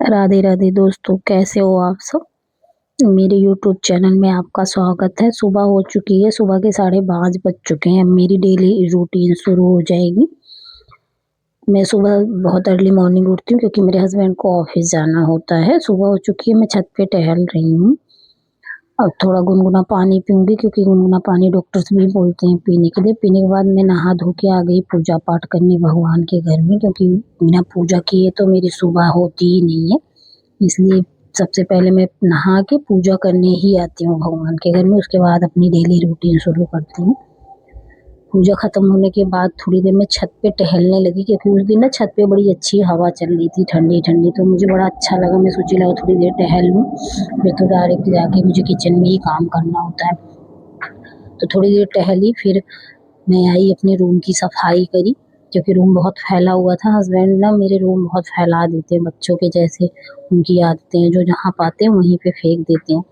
राधे राधे दोस्तों, कैसे हो आप सब। मेरे यूट्यूब चैनल में आपका स्वागत है। सुबह हो चुकी है, सुबह के 5:30 बज चुके हैं। अब मेरी डेली रूटीन शुरू हो जाएगी। मैं सुबह बहुत अर्ली मॉर्निंग उठती हूँ क्योंकि मेरे हस्बैंड को ऑफिस जाना होता है। सुबह हो चुकी है, मैं छत पे टहल रही हूँ। अब थोड़ा गुनगुना पानी पीऊंगी क्योंकि गुनगुना पानी डॉक्टर्स भी बोलते हैं पीने के लिए। पीने के बाद मैं नहा धो के आ गई पूजा पाठ करने भगवान के घर में, क्योंकि बिना पूजा किए तो मेरी सुबह होती ही नहीं है। इसलिए सबसे पहले मैं नहा के पूजा करने ही आती हूँ भगवान के घर में। उसके बाद अपनी डेली रूटीन शुरू करती हूँ। पूजा खत्म होने के बाद थोड़ी देर मैं छत पे टहलने लगी, क्योंकि उस दिन ना छत पे बड़ी अच्छी हवा चल रही थी, ठंडी ठंडी। तो मुझे बड़ा अच्छा लगा। मैं सोची लगा थोड़ी देर टहल लूँ, फिर तो डायरेक्ट जाके मुझे किचन में ही काम करना होता है। तो थोड़ी देर टहली, फिर मैं आई, अपने रूम की सफाई करी, क्योंकि रूम बहुत फैला हुआ था। हस्बैंड ना मेरे रूम बहुत फैला देते हैं, बच्चों के जैसे उनकी आदतें हैं, जो जहाँ पाते हैं वहीं पे फेंक देते हैं।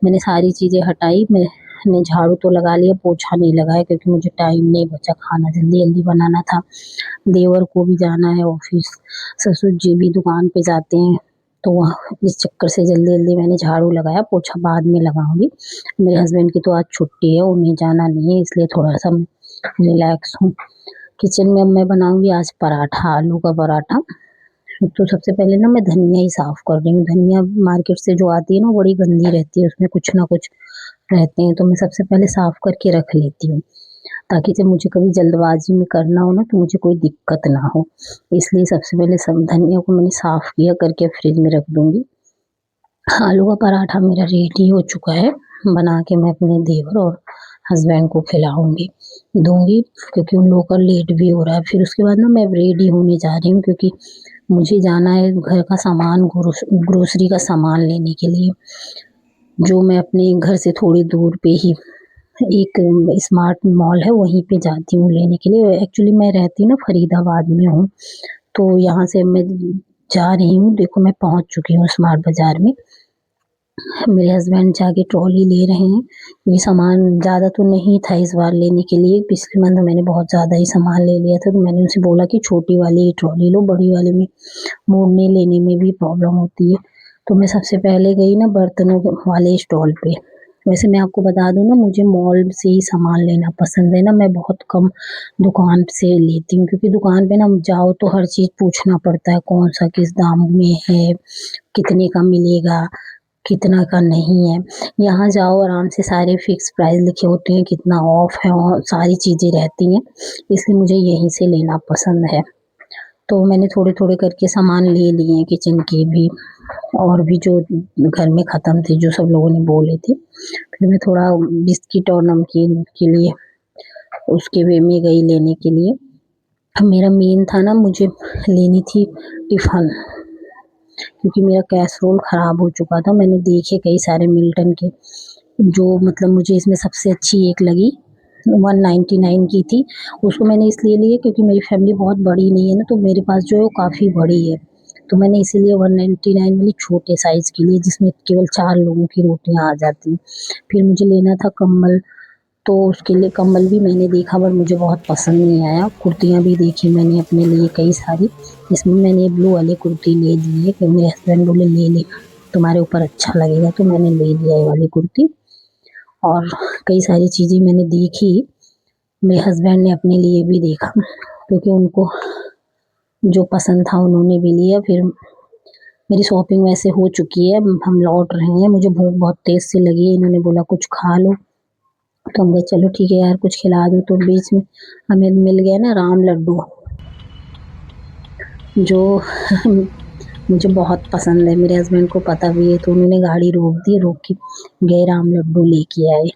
मैंने सारी चीज़ें हटाई, मैंने झाड़ू तो लगा लिया, पोछा नहीं लगाया क्योंकि मुझे टाइम नहीं बचा, खाना जल्दी जल्दी बनाना था। देवर को भी जाना है ऑफिस, ससुर जी भी दुकान पे जाते हैं, तो वह इस चक्कर से जल्दी जल्दी मैंने झाड़ू लगाया। पोछा बाद में लगाऊंगी। मेरे हस्बैंड की तो आज छुट्टी है, उन्हें जाना नहीं है, इसलिए थोड़ा सा रिलैक्स हूँ। किचन में अब मैं बनाऊंगी आज पराठा, आलू का पराठा। तो सबसे पहले ना मैं धनिया ही साफ कर रही हूँ। धनिया मार्केट से जो आती है ना, वो बड़ी गंदी रहती है, उसमें कुछ ना कुछ रहते हैं। तो मैं सबसे पहले साफ करके रख लेती हूँ, ताकि जब मुझे कभी जल्दबाजी में करना हो ना तो मुझे कोई दिक्कत ना हो। इसलिए सबसे पहले सब धनिया को मैंने साफ किया करके फ्रिज में रख दूंगी। आलू का पराठा मेरा रेडी हो चुका है। बना के मैं अपने देवर और हस्बैंड को खिलाऊंगी, दूंगी, क्योंकि उन लोगों का लेट भी हो रहा है। फिर उसके बाद ना मैं रेडी होने जा रही हूँ, क्योंकि मुझे जाना है घर का सामान, ग्रोसरी का सामान लेने के लिए, जो मैं अपने घर से थोड़ी दूर पे ही एक स्मार्ट मॉल है, वहीं पे जाती हूँ लेने के लिए। एक्चुअली मैं रहती ना फरीदाबाद में हूँ, तो यहाँ से मैं जा रही हूँ। देखो मैं पहुँच चुकी हूँ स्मार्ट बाजार में। मेरे हस्बैंड जाके ट्रॉली ले रहे हैं। ये सामान ज़्यादा तो नहीं था इस बार लेने के लिए, पिछले मंथ मैंने बहुत ज़्यादा ही सामान ले लिया था। तो मैंने उनसे बोला कि छोटी वाली ट्रॉली लो, बड़ी वाले में मोड़ने लेने में भी प्रॉब्लम होती है। तो मैं सबसे पहले गई ना बर्तनों वाले स्टॉल पे। वैसे मैं आपको बता दूँ ना, मुझे मॉल से ही सामान लेना पसंद है ना, मैं बहुत कम दुकान से लेती हूँ, क्योंकि दुकान पे ना जाओ तो हर चीज़ पूछना पड़ता है, कौन सा किस दाम में है, कितने का मिलेगा, कितना का नहीं है। यहाँ जाओ आराम से, सारे फिक्स प्राइस लिखे होते हैं, कितना ऑफ है, और सारी चीज़ें रहती हैं। इसलिए मुझे यहीं से लेना पसंद है। तो मैंने थोड़े थोड़े करके सामान ले लिए हैं, किचन के भी और भी जो घर में ख़त्म थे, जो सब लोगों ने बोले थे। फिर मैं थोड़ा बिस्किट और नमकीन के लिए उसके वे में गई लेने के लिए। मेरा मेन था ना, मुझे लेनी थी टिफ़न, क्योंकि मेरा कैसरोल ख़राब हो चुका था। मैंने देखे कई सारे मिल्टन के, जो मतलब मुझे इसमें सबसे अच्छी एक लगी, 199 की थी। उसको मैंने इसलिए लिया क्योंकि मेरी फैमिली बहुत बड़ी नहीं है ना, तो मेरे पास जो है वो काफ़ी बड़ी है। तो मैंने इसीलिए 199 वाली छोटे साइज़ की ली, जिसमें केवल 4 लोगों की रोटियां आ जाती हैं। फिर मुझे लेना था कम्बल, तो उसके लिए कम्बल भी मैंने देखा, बट मुझे बहुत पसंद नहीं आया। कुर्तियाँ भी देखी मैंने अपने लिए कई सारी, इसमें मैंने ब्लू वाली कुर्ती ले ली है, कि मेरे हस्बैंड बोले ले ले, तुम्हारे ऊपर अच्छा लगेगा, तो मैंने ले लिया ये वाली कुर्ती। और कई सारी चीज़ें मैंने देखी, मेरे हस्बैंड ने अपने लिए भी देखा, क्योंकि उनको जो पसंद था उन्होंने भी लिया। फिर मेरी शॉपिंग वैसे हो चुकी है, हम लौट रहे हैं। मुझे भूख बहुत तेज़ से लगी है, इन्होंने बोला कुछ खा लो, तो हम कहे चलो ठीक है यार, कुछ खिला दो। तो बीच में हमें मिल गया ना राम लड्डू, जो मुझे बहुत पसंद है। मेरे हस्बैंड को पता भी है, तो उन्होंने गाड़ी रोक दी, रोक के गए राम लड्डू लेके आए।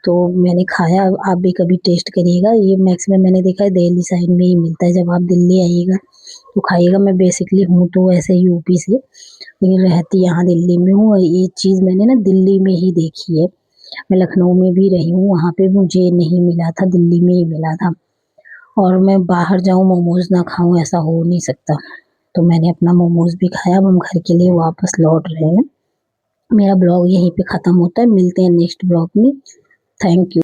तो मैंने खाया, आप भी कभी टेस्ट करिएगा। ये मैक्सिमम मैंने देखा है दिल्ली साइड में ही मिलता है, जब आप दिल्ली आइएगा तो खाइएगा। मैं बेसिकली हूँ तो ऐसे यूपी से, लेकिन रहती यहाँ दिल्ली में हूँ, और ये चीज़ मैंने ना दिल्ली में ही देखी है। मैं लखनऊ में भी रही हूँ, वहाँ पे मुझे नहीं मिला था, दिल्ली में ही मिला था। और मैं बाहर जाऊँ मोमोज़ ना खाऊँ, ऐसा हो नहीं सकता। तो मैंने अपना मोमोज़ भी खाया। अब हम घर के लिए वापस लौट रहे हैं। मेरा ब्लॉग यहीं पे ख़त्म होता है, मिलते हैं नेक्स्ट ब्लॉग में। Thank you.